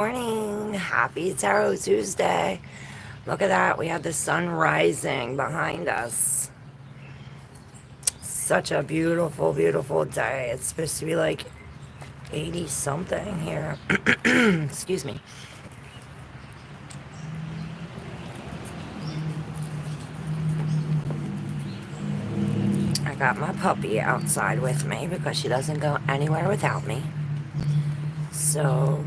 Morning, happy Tarot Tuesday. Look at that, we have the sun rising behind us. Such a beautiful, beautiful day. It's supposed to be like 80 something here. Excuse me. I got my puppy outside with me because she doesn't go anywhere without me. So,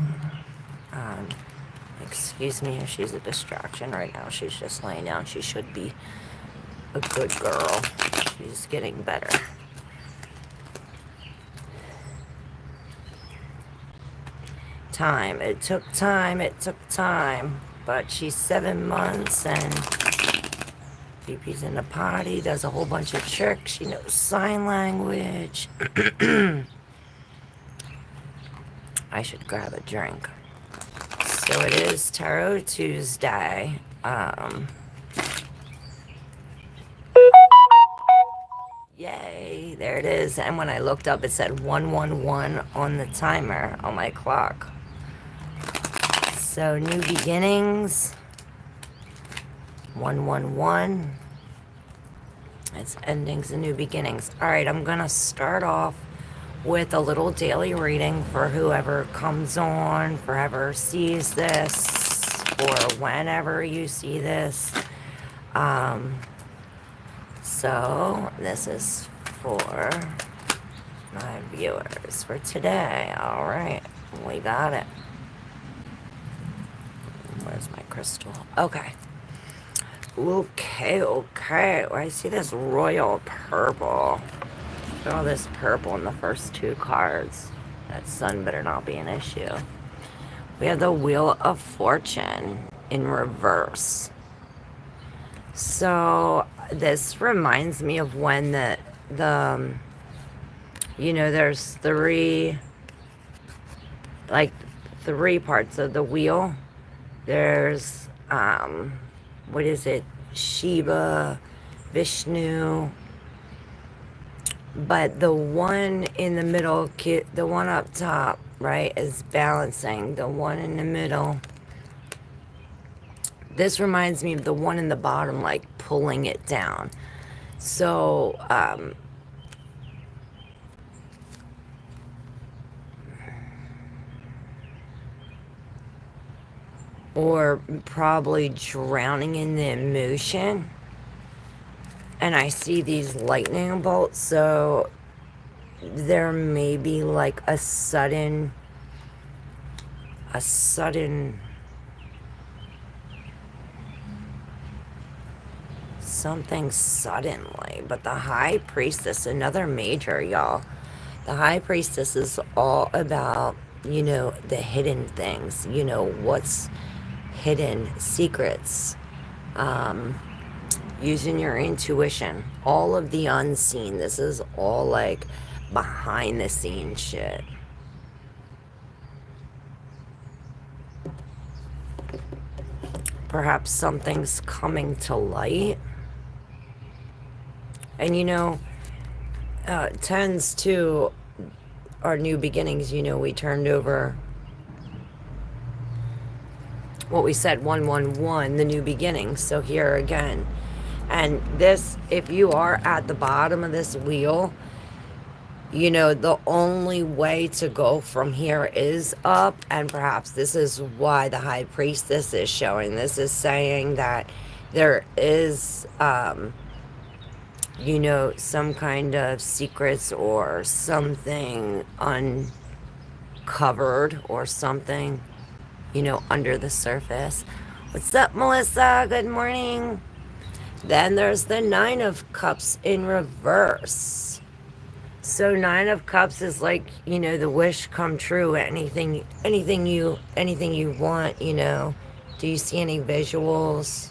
excuse me if she's a distraction right now. She's just laying down. She should be a good girl. She's getting better. It took time, but she's 7 months and Pee-Pee's in the potty, does a whole bunch of tricks. She knows sign language. I should grab a drink. So it is Tarot Tuesday. Yay, there it is. And when I looked up, it said 111 on the timer on my clock. So new beginnings. 111. It's endings and new beginnings. All right, I'm gonna start off with a little daily reading for whoever comes on, for whoever sees this, or whenever you see this. So this is for my viewers for today. All right, we got it. Where's my crystal? Okay. Okay. I see this royal purple. Look at all this purple in the first two cards. That sun better not be an issue. We have the Wheel of Fortune in reverse. So this reminds me of when there's three parts of the wheel. There's what is it? Shiva, Vishnu. But the one in the middle, the one up top, right, is balancing. The one in the middle. This reminds me of the one in the bottom, like pulling it down. So, or probably drowning in the emotion. And I see these lightning bolts, so there may be like a sudden something suddenly. But the High Priestess, another major, y'all. The High Priestess is all about, the hidden things, what's hidden, secrets, using your intuition, all of the unseen. This is all like behind the scenes shit. Perhaps something's coming to light. And tends to our new beginnings. We turned over what we said, 111, the new beginnings. So here again. And this, if you are at the bottom of this wheel, the only way to go from here is up. And perhaps this is why the High Priestess is showing. This is saying that there is, some kind of secrets or something uncovered or something, under the surface. What's up, Melissa? Good morning. Then there's the Nine of Cups in reverse. So Nine of Cups is like, the wish come true. Anything you want, Do you see any visuals?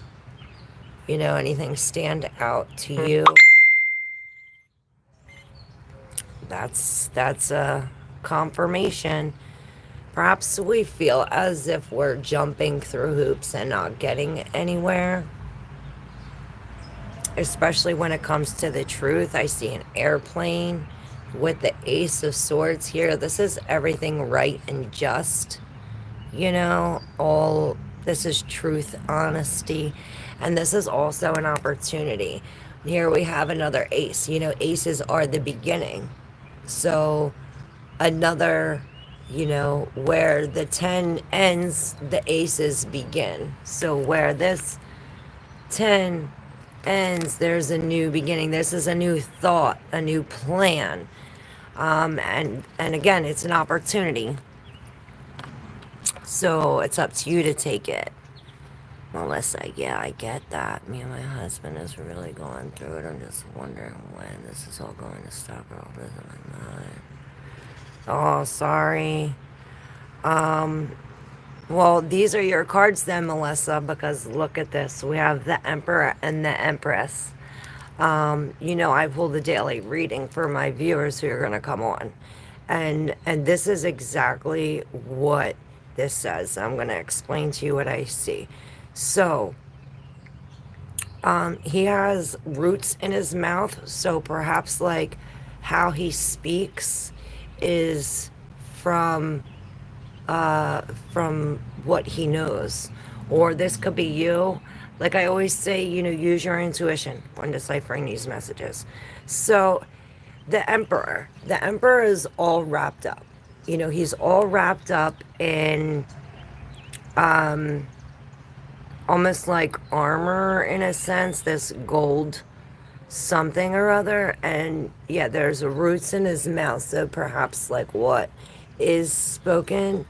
Anything stand out to you? That's a confirmation. Perhaps we feel as if we're jumping through hoops and not getting anywhere. Especially when it comes to the truth. I see an airplane with the Ace of Swords here. This is everything right and just. you know, all this is truth, honesty, and this is also an opportunity. Here we have another ace. You know, aces are the beginning. So another, you know, where the 10 ends, the aces begin. So where this 10 ends, there's a new beginning. This is a new thought, a new plan. And again, it's an opportunity. So it's up to you to take it. Melissa, yeah, I get that. Me and my husband is really going through it. I'm just wondering when this is all going to stop. All this in my mind. Oh, sorry. Well, these are your cards then, Melissa, because look at this. We have the Emperor and the Empress. You know, I pull the daily reading for my viewers who are going to come on. And this is exactly what this says. I'm going to explain to you what I see. So, he has roots in his mouth, so perhaps like how he speaks is from what he knows. Or this could be you. Like I always say, you know, use your intuition when deciphering these messages. So the Emperor is all wrapped up. You know, he's all wrapped up in almost like armor in a sense, this gold something or other. And yeah, there's roots in his mouth. So perhaps like what is spoken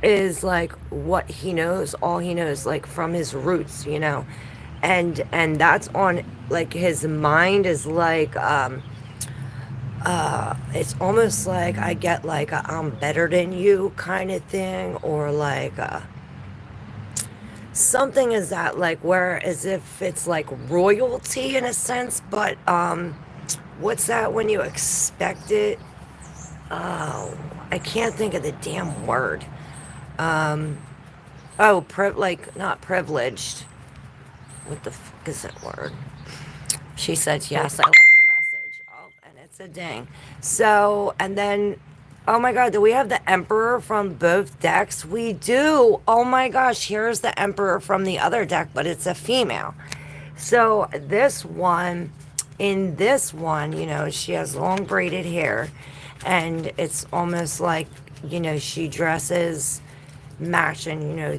is like what he knows, all he knows, like from his roots, you know. And that's on, like, his mind is like it's almost like I get like a I'm better than you kind of thing, or like something is that, like, where as if it's like royalty in a sense, but what's that when you expect it? Oh, I can't think of the damn word. Oh, like, not privileged. What the fuck is that word? She said, yes, I love your message. Oh, and it's a ding. So, and then, oh my God, do we have the Emperor from both decks? We do. Oh my gosh, here's the Emperor from the other deck, but it's a female. So this one, in this one, you know, she has long braided hair, and it's almost like, you know, she dresses match, and you know,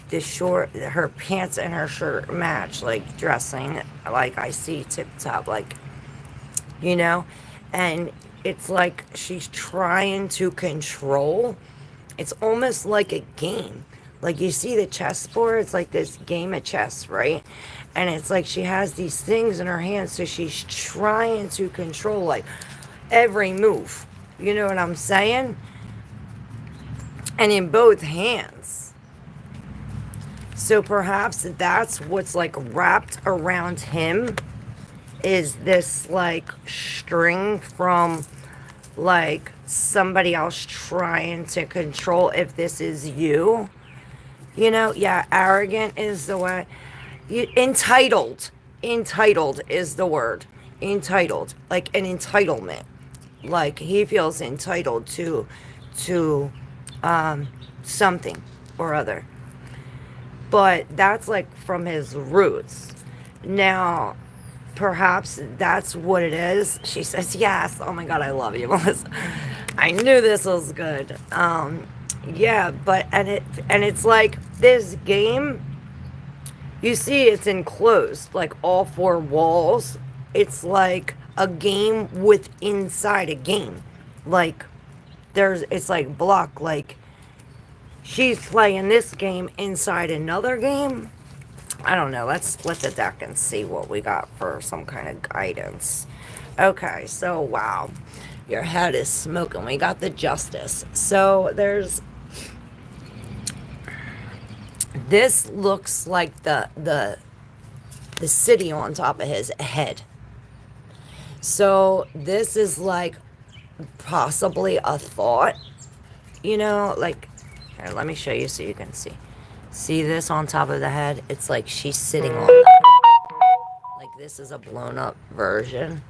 the short, her pants and her shirt match, like dressing like I see tip top, like, you know. And it's like she's trying to control. It's almost like a game, like you see the chessboard, it's like this game of chess, right? And it's like she has these things in her hands, so she's trying to control like every move, you know what I'm saying? And in both hands. So perhaps that's what's like wrapped around him, is this like string from like somebody else trying to control, if this is you, you know. Yeah, arrogant is the way. Entitled is the word. Entitled, like an entitlement, like he feels entitled to something or other. But that's like from his roots. Now, perhaps that's what it is. She says, yes. Oh my God, I love you, Melissa. I knew this was good. Yeah, but, and it's like this game, you see it's enclosed, like all four walls. It's like a game with inside a game. Like, it's like block, like she's playing this game inside another game. I don't know. Let's split the deck and see what we got for some kind of guidance. Okay, so wow, your head is smoking. We got the Justice. So there's, this looks like the city on top of his head. So this is like possibly a thought, you know, like, here, let me show you so you can see. See this on top of the head? It's like she's sitting on that. Like this is a blown up version.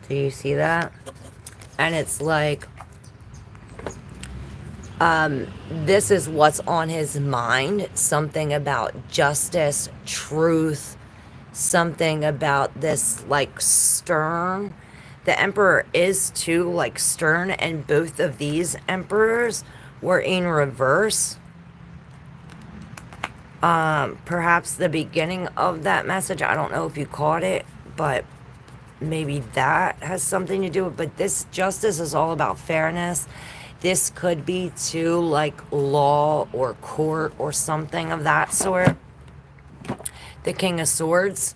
Do you see that? And it's like, This is what's on his mind. Something about justice, truth, something about this, like, stern. The Emperor is too, like, stern, and both of these Emperors were in reverse. Perhaps the beginning of that message, I don't know if you caught it, but maybe that has something to do with it. But this justice is all about fairness. This could be too, like, law or court or something of that sort. The King of Swords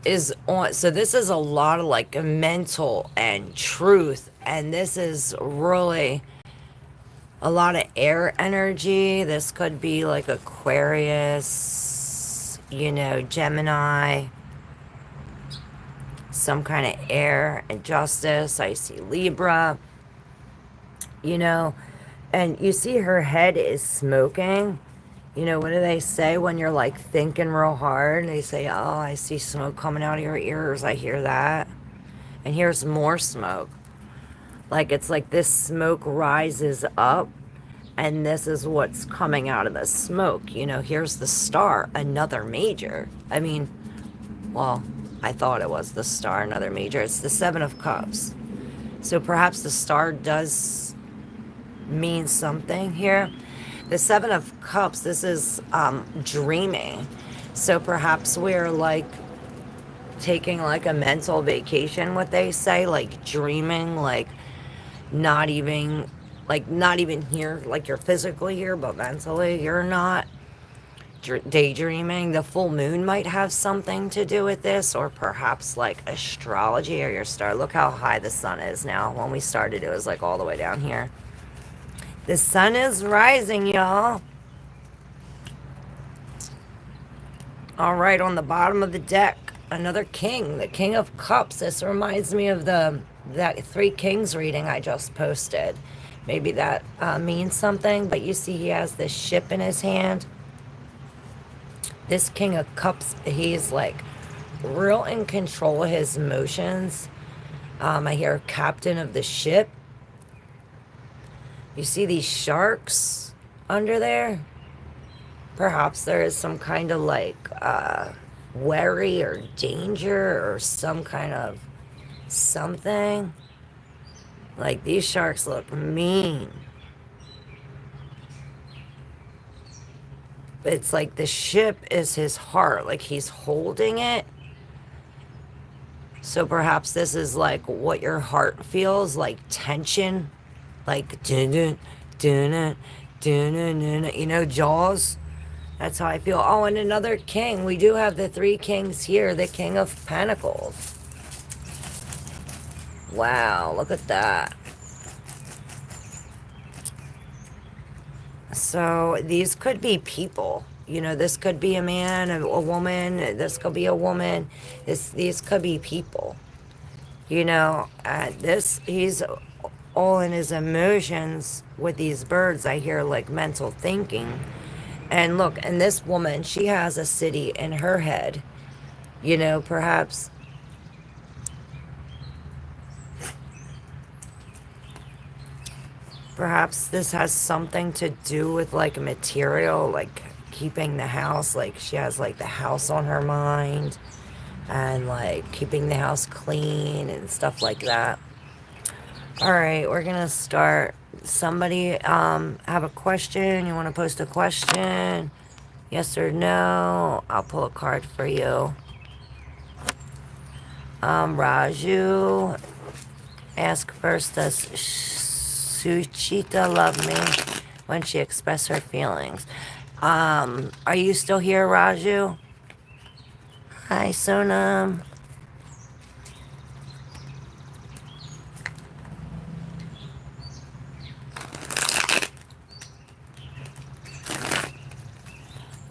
is on, so this is a lot of, like, mental and truth, and this is really a lot of air energy. This could be like Aquarius, you know, Gemini, some kind of air and justice. I see Libra, you know, and you see her head is smoking. You know, what do they say when you're, like, thinking real hard? They say, oh, I see smoke coming out of your ears. I hear that. And here's more smoke. Like, it's like this smoke rises up, and this is what's coming out of the smoke. You know, here's the star, another major. I mean, well, I thought it was the star, another major. It's the Seven of Cups. So perhaps the star does mean something here. The Seven of Cups, this is dreaming. So perhaps we're, like, taking, like, a mental vacation, what they say, like, dreaming, like, not even here, like, you're physically here, but mentally you're not. Daydreaming. The full moon might have something to do with this, or perhaps, like, astrology or your star. Look how high the sun is now. When we started, it was, like, all the way down here. The sun is rising, y'all. All right, on the bottom of the deck, another king, the King of Cups. This reminds me of that Three Kings reading I just posted. Maybe that means something, but you see he has this ship in his hand. This King of Cups, he's, like, real in control of his emotions. I hear captain of the ship. You see these sharks under there? Perhaps there is some kind of, like, worry or danger or some kind of something. Like, these sharks look mean. But it's like the ship is his heart. Like, he's holding it. So perhaps this is, like, what your heart feels, like tension. Like, dun-dun, dun-dun, dun-dun, you know, Jaws. That's how I feel. Oh, and another king. We do have the three kings here. The King of Pentacles. Wow, look at that. So these could be people. You know, this could be a man, a woman. This could be a woman. These could be people. You know, he's all in his emotions with these birds. I hear, like, mental thinking. And look, and this woman, she has a city in her head. You know, perhaps this has something to do with, like, material, like keeping the house. Like, she has, like, the house on her mind, and, like, keeping the house clean and stuff like that. All right, we're gonna start. Somebody have a question? You want to post a question? Yes or no? I'll pull a card for you. Raju, ask first, does Suchita love me? When she expressed her feelings. Are you still here, Raju? Hi, Sonam.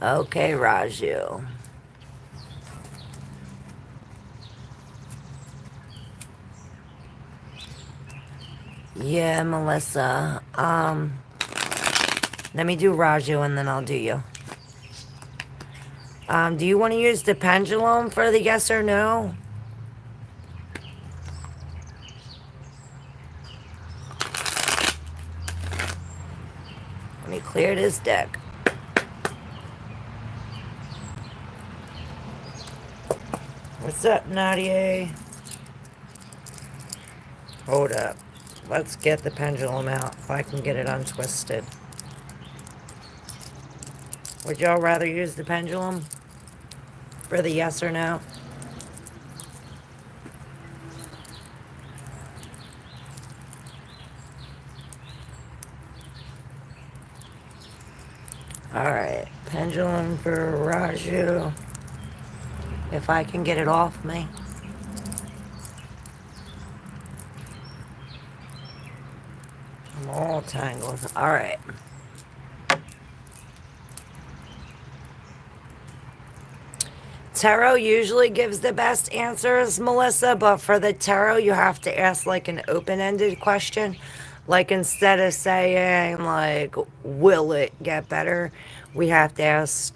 Okay, Raju. Yeah, Melissa. Let me do Raju and then I'll do you. Do you want to use the pendulum for the yes or no? Let me clear this deck. What's up, Nadia? Hold up. Let's get the pendulum out if I can get it untwisted. Would y'all rather use the pendulum for the yes or no? Alright, pendulum for Raju. If I can get it off me. I'm all tangled. Alright. Tarot usually gives the best answers, Melissa, but for the tarot, you have to ask like an open-ended question. Like instead of saying like, will it get better? We have to ask,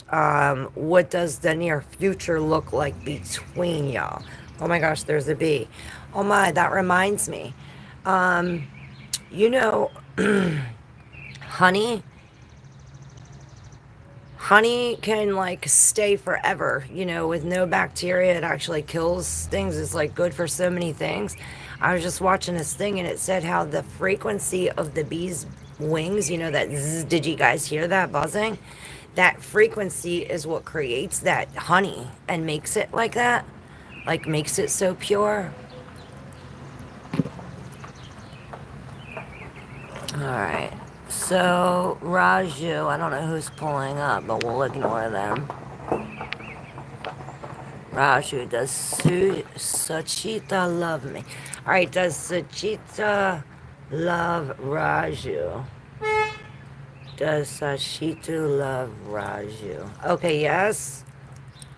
what does the near future look like between y'all? Oh my gosh, there's a bee. Oh my, that reminds me. You know, honey can like stay forever, you know, with no bacteria. It actually kills things. It's like good for so many things. I was just watching this thing and it said how the frequency of the bee's wings, you know, that zzz, did you guys hear that buzzing? That frequency is what creates that honey and makes it like that, like makes it so pure. All right. So, Raju, I don't know who's pulling up, but we'll ignore them. Raju, does Sachita love me? Alright, does Sachita love Raju? Does Sachita love Raju? Okay, yes?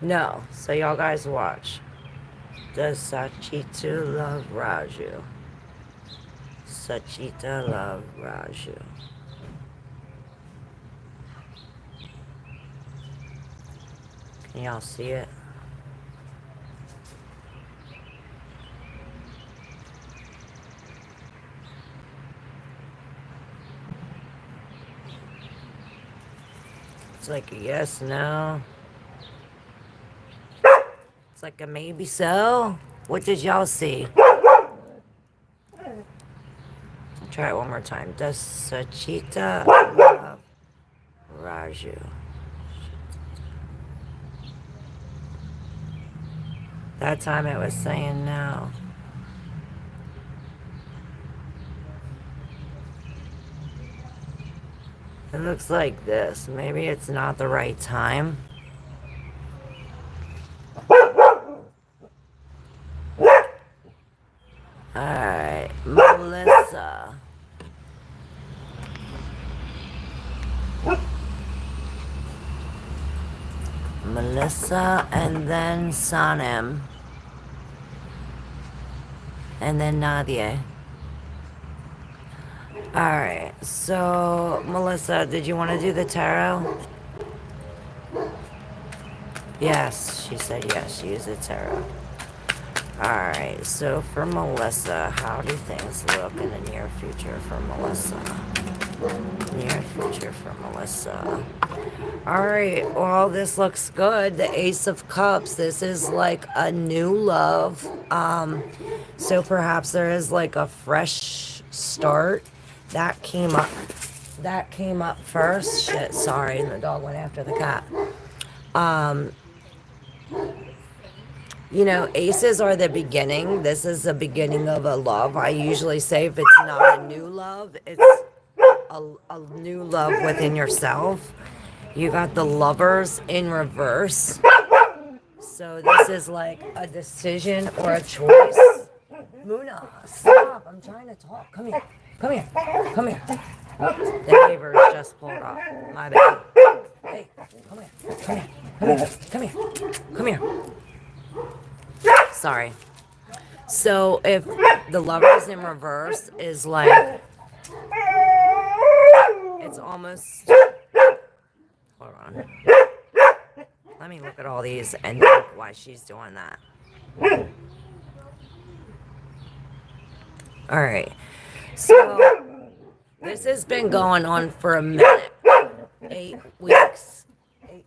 No. So y'all guys watch. Does Sachita love Raju? Sachita love Raju. Can y'all see it? It's like a yes, no. It's like a maybe so. What did y'all see? I'll try it one more time. Does Sachita love Raju? That time it was saying no. It looks like this. Maybe it's not the right time. Alright, Melissa. Melissa and then Sanem. And then Nadia. Alright, so Melissa, did you want to do the tarot? Yes, she said yes, she is a tarot. Alright, so for Melissa, how do things look in the near future for Melissa? Near future for Melissa. Alright, well, this looks good. The Ace of Cups. This is like a new love. So perhaps there is like a fresh start. That came up first. Shit, sorry, the dog went after the cat. You know, aces are the beginning. This is the beginning of a love. I usually say if it's not a new love, it's a new love within yourself. You got the Lovers in reverse. So this is like a decision or a choice. Muna, stop. I'm trying to talk. Come here. Come here. Come here. The neighbors just pulled up. My bad. Hey, come here. Come here. Come here. Come here. Come here. Sorry. So if the Lovers in reverse is like, it's almost, hold on. Let me look at all these and think why she's doing that. All right. So this has been going on for a minute. 8 weeks.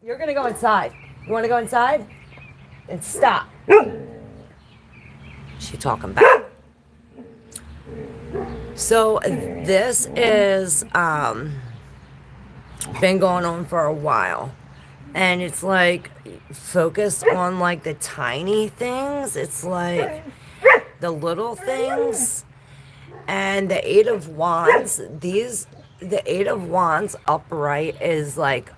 You're going to go inside. You want to go inside? And stop. She talking back. So this is been going on for a while. And it's like focused on like the tiny things. It's like the little things. And the Eight of Wands, the Eight of Wands upright is like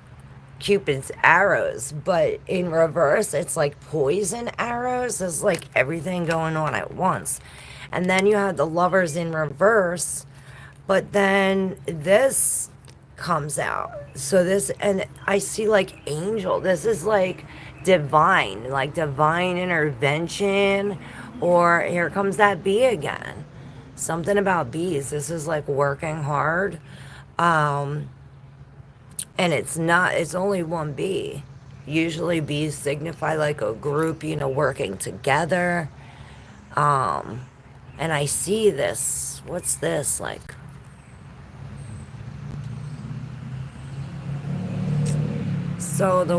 Cupid's arrows, but in reverse, it's like poison arrows. There's like everything going on at once. And then you have the Lovers in reverse, but then this comes out. So this, and I see like angel. This is like divine intervention, or here comes that bee again. Something about bees. This is like working hard. And it's not, it's only one bee. Usually bees signify like a group, you know, working together. And I see this. What's this like? So the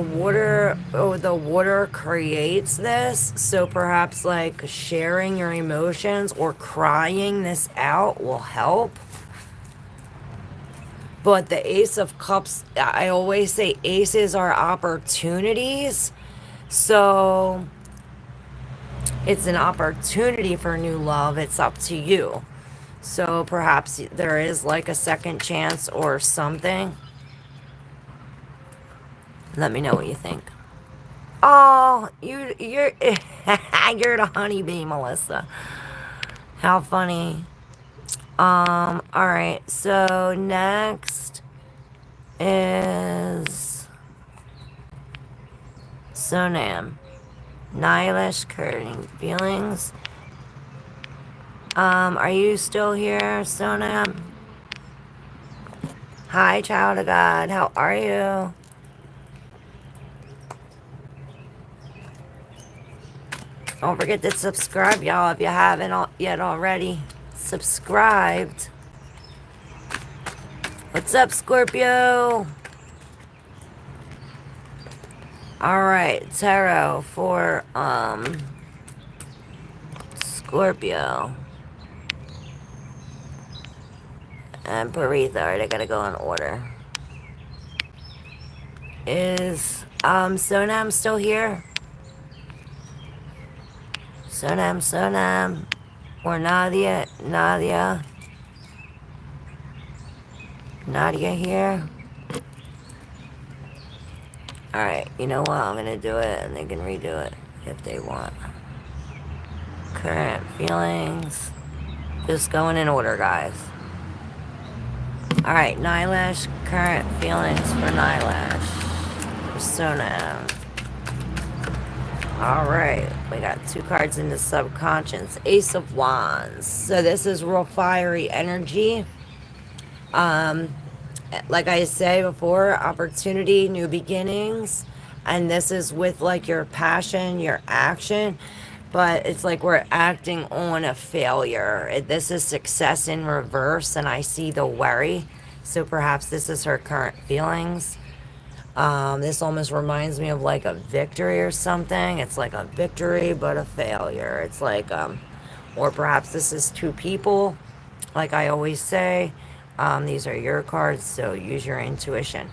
water creates this. So perhaps like sharing your emotions or crying this out will help. But the Ace of Cups, I always say aces are opportunities. So it's an opportunity for new love. It's up to you. So perhaps there is like a second chance or something. Let me know what you think. Oh, you're you're the honeybee, Melissa. How funny. Alright, so next is Sonam. Nihilish current feelings. Are you still here, Sonam? Hi, child of God. How are you? Don't forget to subscribe, y'all, if you haven't yet already subscribed. What's up, Scorpio? Alright, tarot for Scorpio and Paretha. Alright, I gotta go in order. Is Sonam still here? Sonam, or Nadia here? Alright, you know what, I'm gonna do it, and they can redo it if they want. Current feelings, just going in order, guys. Alright, Nylash, current feelings for Nylash, for Sonam. Alright, we got 2 cards in the subconscious. Ace of Wands. So this is real fiery energy. Like I say before, opportunity, new beginnings. And this is with like your passion, your action. But it's like we're acting on a failure. This is success in reverse, and I see the worry. So perhaps this is her current feelings. This almost reminds me of like a victory or something. It's like a victory but a failure. It's like or perhaps this is 2 people, like I always say. These are your cards, so use your intuition.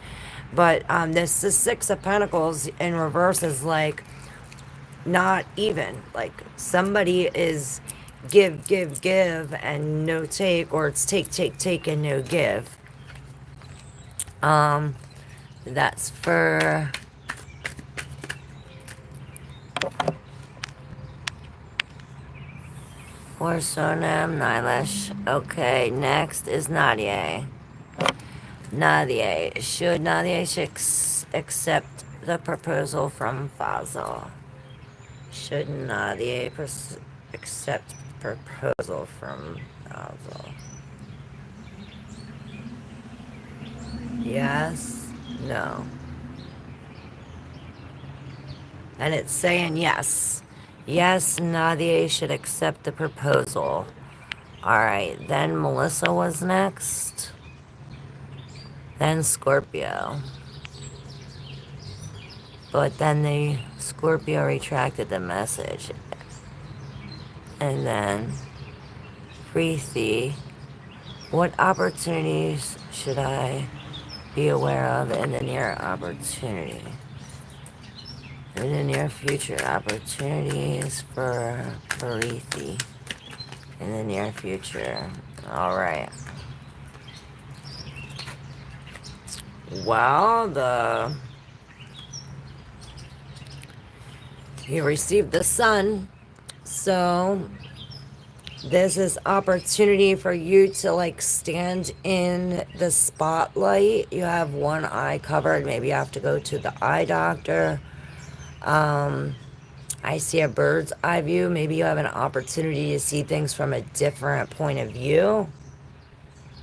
But this is 6 of Pentacles in reverse is like not even. Like somebody is give and no take, or it's take and no give. That's for Sonam, Nylash. Okay, next is Nadia. Should Nadia accept the proposal from Fazal? Should Nadia accept proposal from Fazal? Yes. No. And it's saying yes. Yes, Nadia should accept the proposal. Alright, then Melissa was next. then Scorpio. But then the Scorpio retracted the message. And then Preeti, what opportunities should I be aware of in the near opportunity? In the near future, opportunities for Preeti. In the near future. Alright. Well, you received the sun, so this is opportunity for you to like stand in the spotlight. You have one eye covered, maybe you have to go to the eye doctor. I see a bird's eye view. Maybe you have an opportunity to see things from a different point of view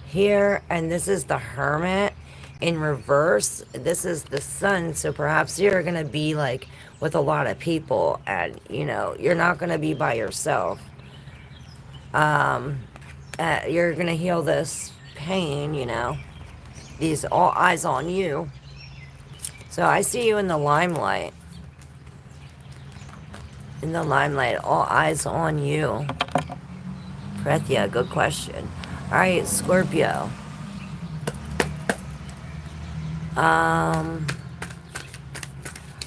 here. And this is the Hermit in reverse. This is the sun, so perhaps you're gonna be like with a lot of people, and you know you're not gonna be by yourself. You're gonna heal this pain, you know, these all eyes on you. So I see you in the limelight, all eyes on you. Prethia, good question. All right, Scorpio.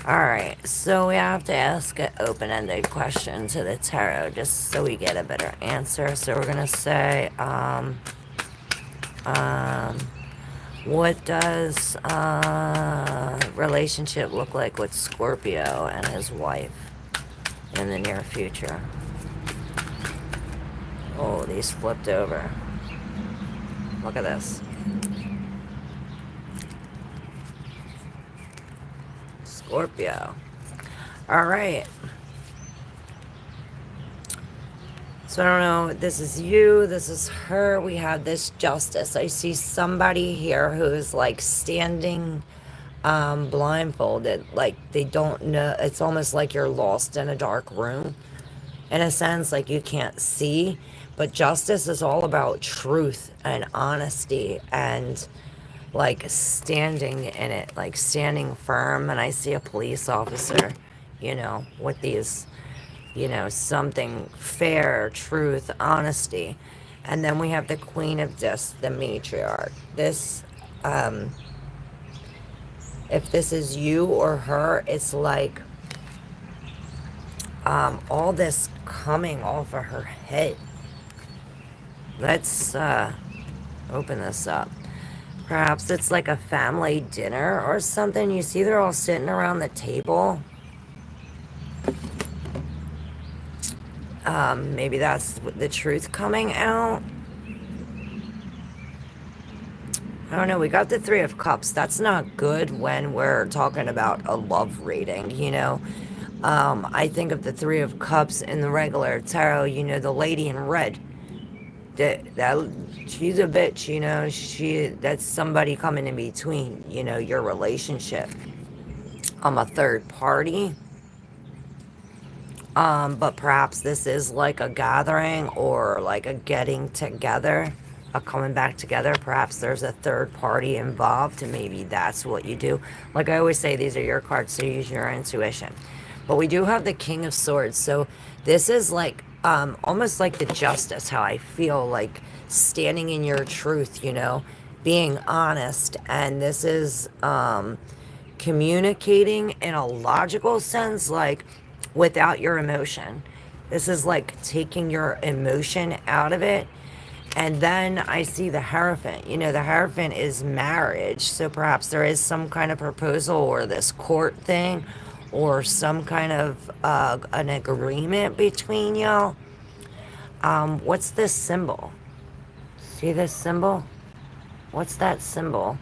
Alright, so we have to ask an open-ended question to the tarot just so we get a better answer. So we're gonna say, what does relationship look like with Scorpio and his wife in the near future? Oh, these flipped over. Look at this. Scorpio. Alright. So I don't know, this is you, this is her, we have this Justice. I see somebody here who's like standing blindfolded, like they don't know, it's almost like you're lost in a dark room. In a sense, like you can't see. But justice is all about truth and honesty and like standing in it, like standing firm. And I see a police officer, you know, with these, you know, something fair, truth, honesty. And then we have the Queen of Discs, the matriarch. This, if this is you or her, it's like all this coming off of her head. Let's open this up. Perhaps it's like a family dinner or something. You see they're all sitting around the table. Maybe that's the truth coming out. I don't know. We got the Three of Cups. That's not good when we're talking about a love reading, you know. I think of the Three of Cups in the regular tarot, you know, the lady in red. That she's a bitch, you know. That's somebody coming in between, you know, your relationship. I'm a third party. But perhaps this is like a gathering or like a getting together, a coming back together. Perhaps there's a third party involved, and maybe that's what you do. Like I always say, these are your cards, so use your intuition. But we do have the King of Swords, so this is like almost like the Justice, how I feel, like standing in your truth, you know, being honest. And this is communicating in a logical sense, like without your emotion. This is like taking your emotion out of it. And then I see the Hierophant. You know, the Hierophant is marriage. So perhaps there is some kind of proposal or this court thing or some kind of an agreement between y'all. What's this symbol? See this symbol? What's that symbol?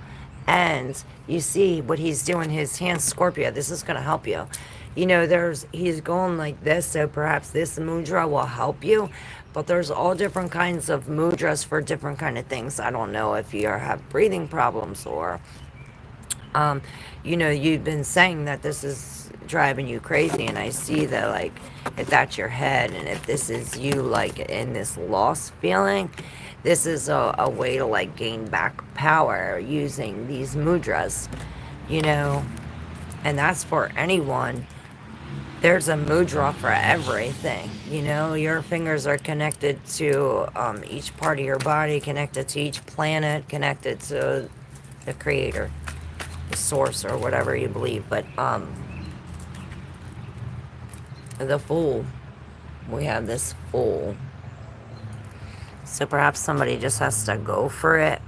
And you see what he's doing, his hand, Scorpio. This is going to help you. You know, he's going like this, so perhaps this mudra will help you. But there's all different kinds of mudras for different kind of things. I don't know if you have breathing problems or, you know, you've been saying that this is driving you crazy, and I see that, like, if that's your head and if this is you, like, in this lost feeling, This is a way to like gain back power using these mudras, you know, and that's for anyone. There's a mudra for everything, you know. Your fingers are connected to each part of your body, connected to each planet, connected to the creator, the source, or whatever you believe. But the Fool, we have this Fool. So perhaps somebody just has to go for it.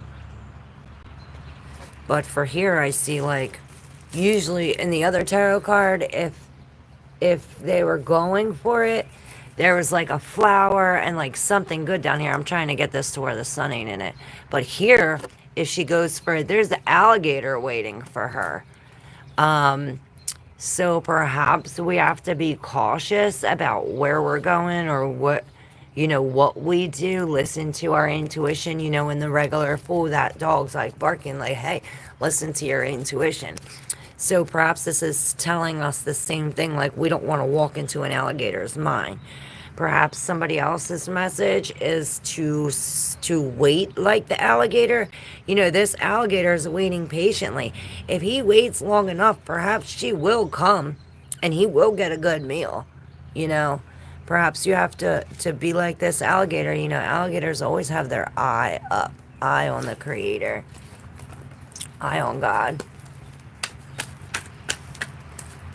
But for here, I see, like, usually in the other tarot card, if they were going for it, there was like a flower and like something good down here. I'm trying to get this to where the sun ain't in it. But here, if she goes for it, there's the alligator waiting for her. So perhaps we have to be cautious about where we're going or what, you know, what we do. Listen to our intuition. You know, in the regular Fool, that dog's like barking like, hey, listen to your intuition. So perhaps this is telling us the same thing, like we don't want to walk into an alligator's mind. Perhaps somebody else's message is to wait like the alligator. You know, this alligator is waiting patiently. If he waits long enough, perhaps she will come and he will get a good meal. You know, perhaps you have to be like this alligator. You know, alligators always have their eye up, eye on the creator, eye on God.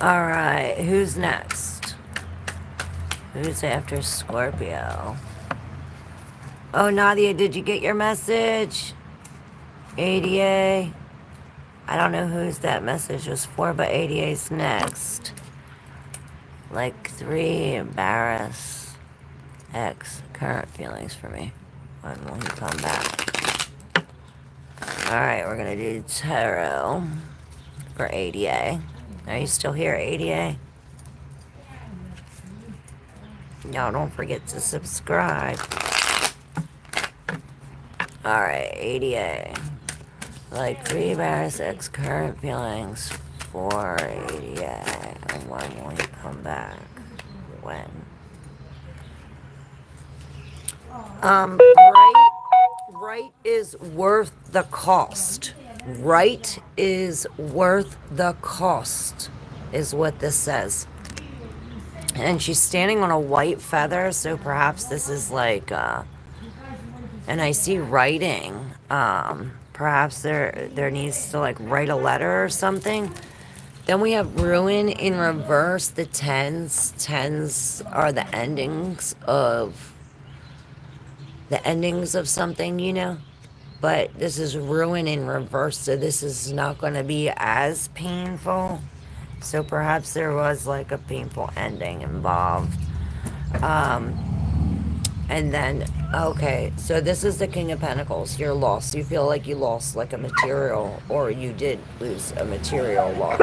All right, who's next? Who's after Scorpio? Oh, Nadia, did you get your message? ADA. I don't know whose that message was for, but ADA's next. Like 3, embarrass, X, current feelings for me. When will he come back? All right, we're going to do tarot for ADA. Are you still here, ADA? Y'all don't forget to subscribe. Alright, ADA. Like 3 embarrassed ex current feelings for ADA. And when will he come back? When? Right is worth the cost. Right is worth the cost, is what this says. And she's standing on a white feather, so perhaps this is like, and I see writing. Perhaps there needs to like write a letter or something. Then we have ruin in reverse, the tens. Tens are the endings of something, you know. But this is ruin in reverse, so this is not going to be as painful. So perhaps there was like a painful ending involved. And then, okay, so this is the King of Pentacles. You're lost. You feel like you lost like a material, or you did lose a material loss.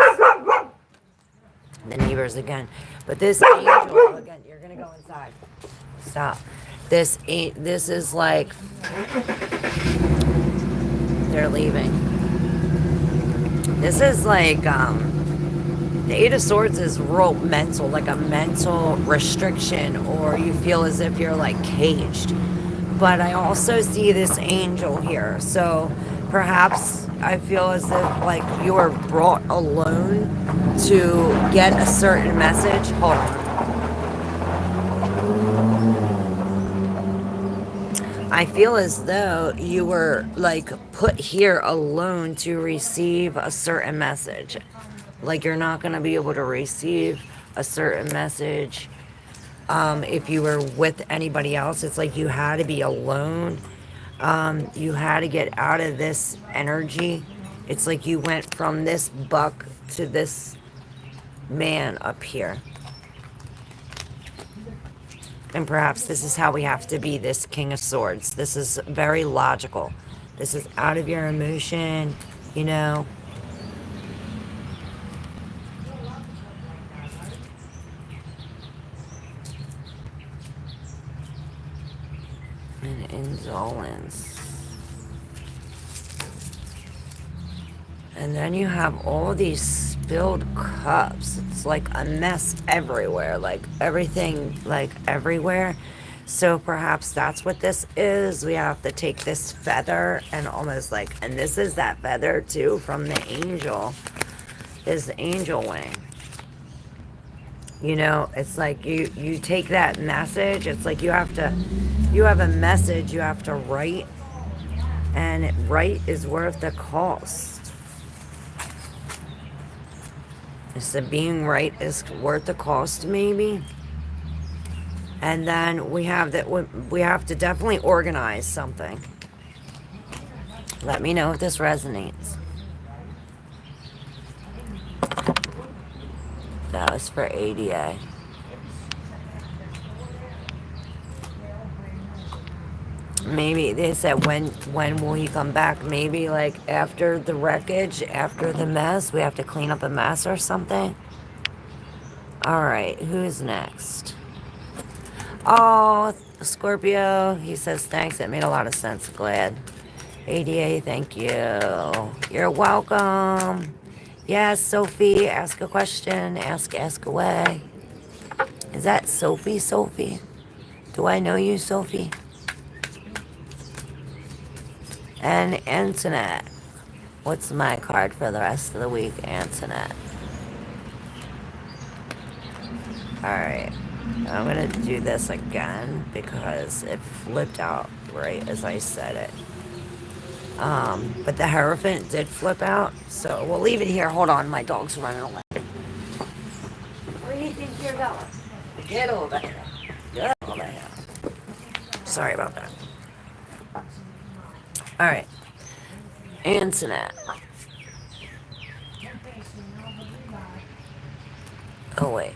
The neighbors again. But this angel, again, you're going to go inside. Stop. This is like, they're leaving. This is like, the Eight of Swords is real mental, like a mental restriction, or you feel as if you're like caged. But I also see this angel here. So perhaps I feel as if like you were brought alone to get a certain message. Hold on. I feel as though you were like put here alone to receive a certain message. Like you're not going to be able to receive a certain message if you were with anybody else. It's like you had to be alone. You had to get out of this energy. It's like you went from this buck to this man up here. And perhaps this is how we have to be, this King of Swords. This is very logical. This is out of your emotion, you know. And indolence. And then you have all these spilled cups. It's like a mess everywhere. Like everything, like everywhere. So perhaps that's what this is. We have to take this feather and almost like, and this is that feather too from the angel, is the angel wing. You know, it's like you take that message. It's like you have a message you have to write, and write is worth the cost. It's the being right is worth the cost, maybe. And then we have to definitely organize something. Let me know if this resonates. That was for ADA. Maybe they said when will he come back? Maybe like after the wreckage, after the mess, we have to clean up a mess or something. All right, who's next? Oh, Scorpio. He says thanks. It made a lot of sense. Glad. ADA, thank you. You're welcome. Yes, Sophie, ask a question. Ask away. Is that Sophie? Sophie? Do I know you, Sophie? And Antoinette. What's my card for the rest of the week, Antoinette? Alright. I'm going to do this again because it flipped out right as I said it. But the Hierophant did flip out, so we'll leave it here. Hold on, my dog's running away. Where do you think you're going? Get over here. Get over here. Sorry about that. Alright. Antoinette. Oh, wait.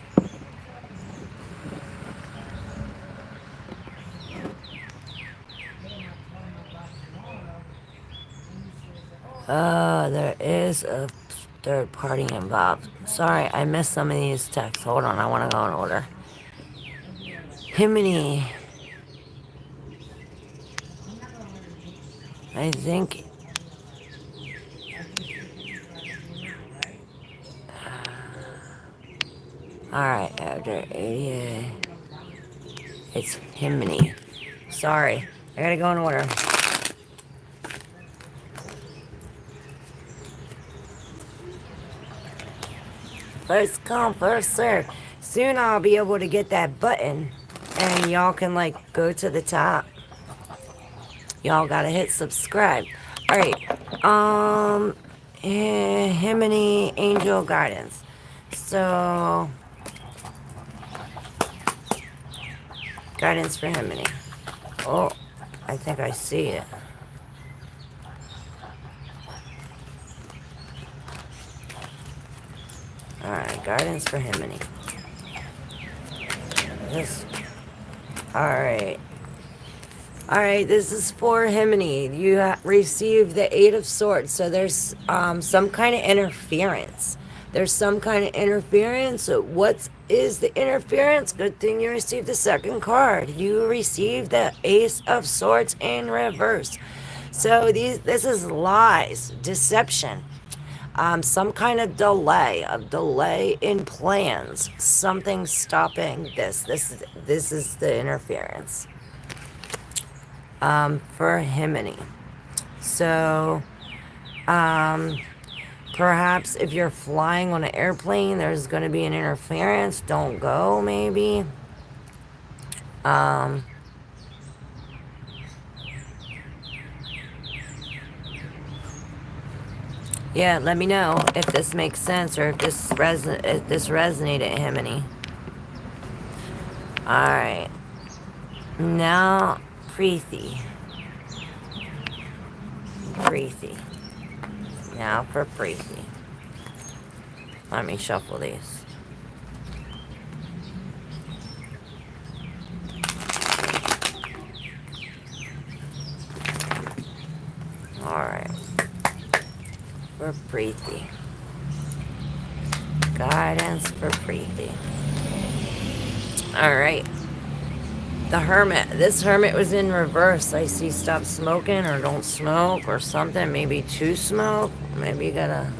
There is a third party involved. Sorry, I missed some of these texts. Hold on, I want to go in order. Himini. I think... Alright, after 88... It's Himini. Sorry, I gotta go in order. First come, first serve. Soon I'll be able to get that button and y'all can like go to the top. Y'all gotta hit subscribe. Alright. Himini Angel Guidance. So guidance for Himini. Oh, I think I see it. Alright, guidance for Himini. Alright. Alright, this is for Himini. You receive the Eight of Swords. So there's some kind of interference. There's some kind of interference. So what is the interference? Good thing you received the second card. You received the Ace of Swords in reverse. So this is lies, deception. Some kind of delay in plans, something stopping this. This is the interference for Himini. So perhaps if you're flying on an airplane, there's going to be an interference. Don't go, maybe. Yeah, let me know if this makes sense or if this resonated, Himini. Alright. Now, Preeti. Now for Preeti. Let me shuffle these. Alright. For Preeti. Guidance for Preeti. Alright. The Hermit. This Hermit was in reverse. I see stop smoking or don't smoke or something. Maybe to smoke. Maybe you gotta...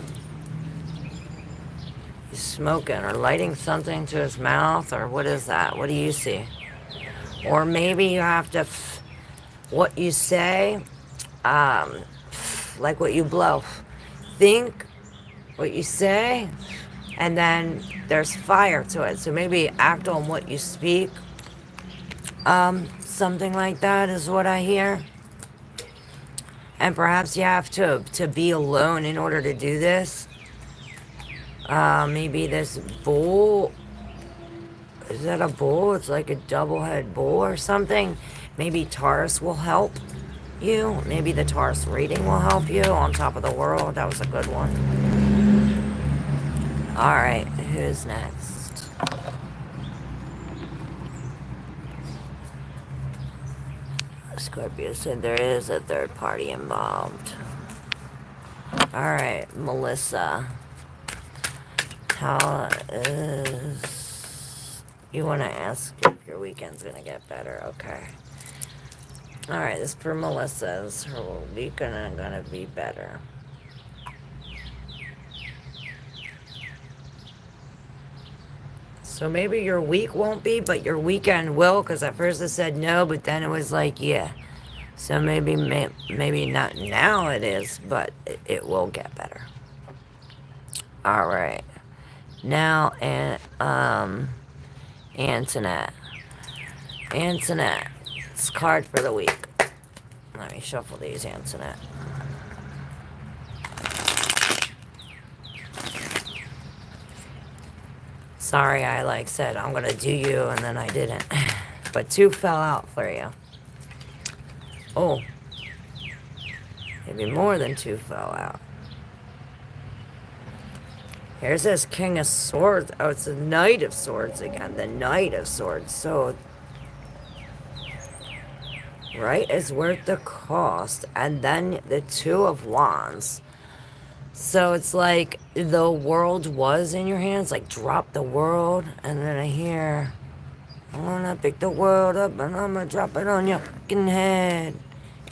He's smoking or lighting something to his mouth or what is that? What do you see? Or maybe you have to, what you say, like what you blow. Think what you say, and then there's fire to it. So maybe act on what you speak. Something like that is what I hear. And perhaps you have to be alone in order to do this. Maybe this bull, is that a bull? It's like a double-head bull or something. Maybe Taurus will help you. Maybe the Taurus reading will help you. On top of the world, that was a good one. Alright, who's next? Scorpio said there is a third party involved. Alright, Melissa. How is... You want to ask if your weekend's going to get better. Okay. Alright, this for Melissa's. Her weekend going to be better. So maybe your week won't be, but your weekend will, because at first it said no, but then it was like, yeah. So maybe not now it is, but it will get better. Alright. Now, Antoinette. Antoinette's card for the week. Let me shuffle these, Antoinette. Sorry, I said I'm gonna do you, and then I didn't. But 2 fell out for you. Oh. Maybe more than 2 fell out. Here's this King of Swords. Oh, it's the Knight of Swords again. The Knight of Swords. So, right is worth the cost. And then the 2 of Wands. So it's like the world was in your hands. Like, drop the world. And then I hear, I'm gonna pick the world up and I'm gonna drop it on your fucking head.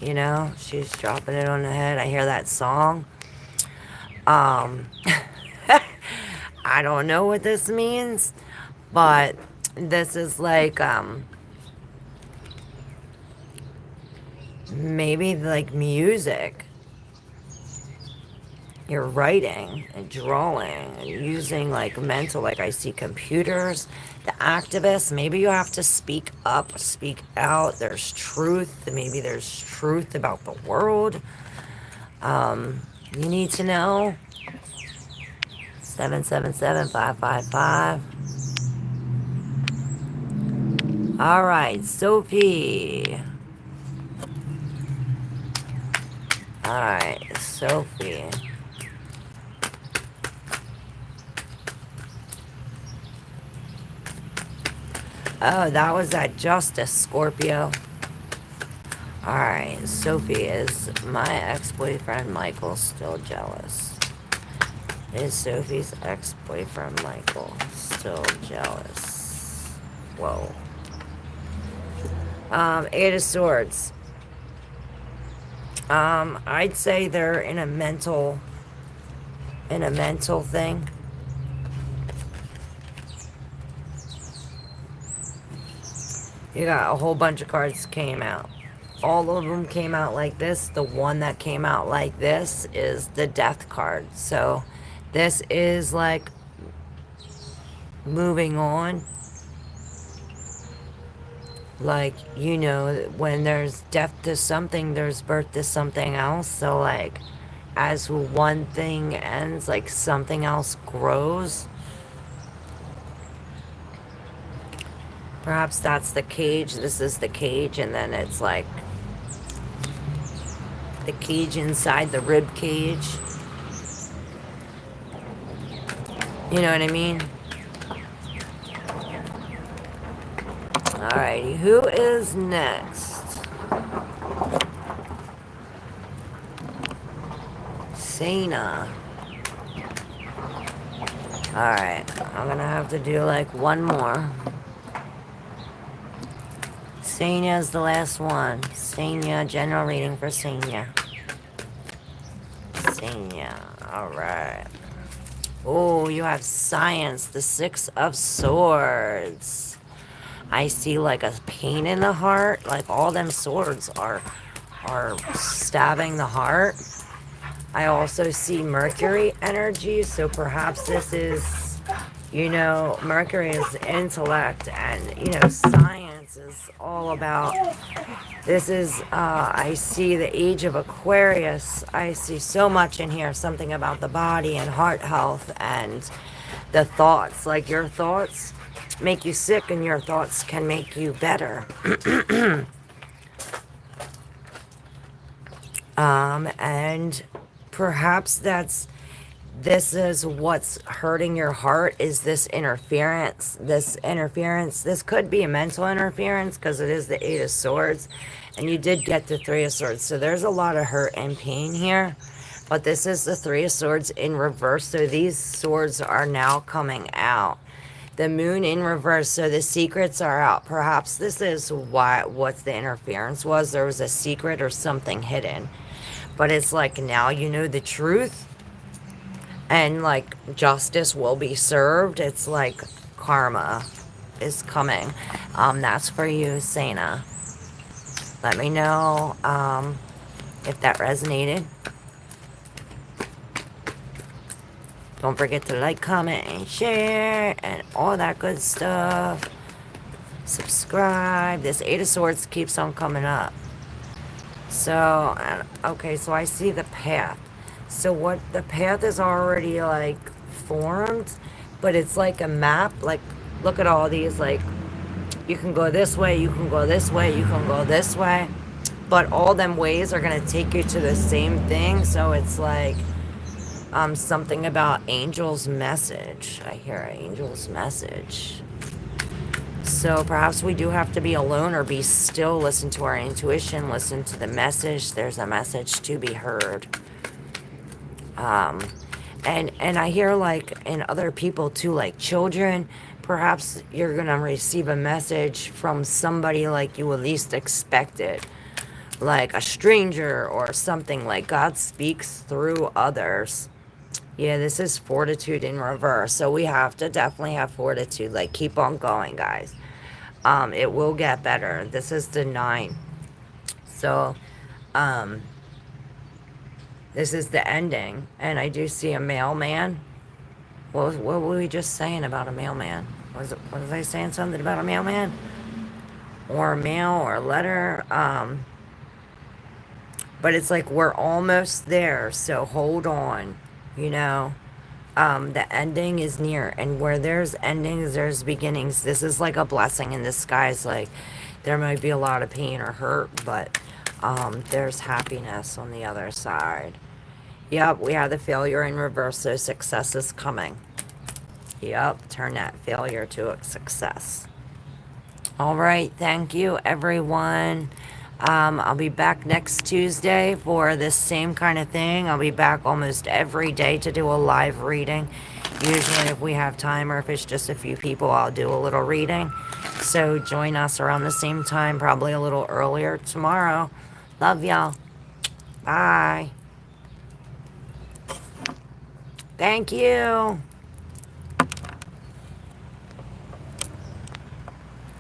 You know, she's dropping it on the head. I hear that song. I don't know what this means, but this is like, maybe like music. You're writing and drawing and using like mental, like I see computers, the activists. Maybe you have to speak up, speak out. There's truth. Maybe there's truth about the world. You need to know. 777-555. All right, Sophie. All right, Sophie. Oh, that was that Justice, Scorpio. Alright, Sophie, is my ex-boyfriend Michael still jealous? Is Sophie's ex-boyfriend Michael still jealous? Whoa. 8 of Swords. I'd say they're in a mental thing. You got a whole bunch of cards came out. All of them came out like this. The one that came out like this is the Death card. So this is like moving on. Like, you know, when there's death to something, there's birth to something else. So like, as one thing ends, like something else grows. Perhaps that's the cage. This is the cage, and then it's like the cage inside the rib cage. You know what I mean? Alrighty, who is next? Sana. Alright, I'm gonna have to do like one more. Sanya is the last one. Sanya, general reading for Sanya. Sanya, alright. Oh, you have Science, the 6 of Swords. I see like a pain in the heart. Like all them swords are stabbing the heart. I also see Mercury energy, so perhaps this is, you know, Mercury is intellect, and, you know, science is all about, this is, I see the age of Aquarius. I see so much in here, something about the body and heart health and the thoughts. Like your thoughts make you sick and your thoughts can make you better. And perhaps this is what's hurting your heart, is this interference. This could be a mental interference because it is the Eight of Swords, and you did get the Three of Swords. So there's a lot of hurt and pain here, but this is the Three of Swords in reverse. So these swords are now coming out. The moon in reverse, so the secrets are out. Perhaps this is what the interference was. There was a secret or something hidden. But it's like now you know the truth. And like justice will be served. It's like karma is coming. That's for you, Sana. Let me know if that resonated. Don't forget to like, comment, and share, and all that good stuff. Subscribe. This Eight of Swords keeps on coming up. So, okay, so I see the path. So what, the path is already like formed, but it's like a map. Like, look at all these, like, you can go this way, you can go this way, you can go this way. But all them ways are going to take you to the same thing. So it's like something about angel's message. I hear an angel's message. So perhaps we do have to be alone or be still, listen to our intuition, listen to the message. There's a message to be heard. And I hear like in other people too, like children, perhaps you're going to receive a message from somebody like you at least expected, like a stranger or something. Like God speaks through others. Yeah, this is fortitude in reverse. So we have to definitely have fortitude. Like, keep on going, guys. It will get better. This is the 9. So, this is the ending. And I do see a mailman. What were we just saying about a mailman? Was I saying something about a mailman? Or a mail or a letter? But it's like we're almost there. So hold on. You know, the ending is near, and where there's endings, there's beginnings. This is like a blessing in disguise. Like, there might be a lot of pain or hurt, but there's happiness on the other side. Yep, we have the failure in reverse, so success is coming. Yep, turn that failure to a success. All right, thank you, everyone. I'll be back next Tuesday for this same kind of thing. I'll be back almost every day to do a live reading. Usually if we have time or if it's just a few people, I'll do a little reading. So join us around the same time, probably a little earlier tomorrow. Love y'all. Bye. Thank you.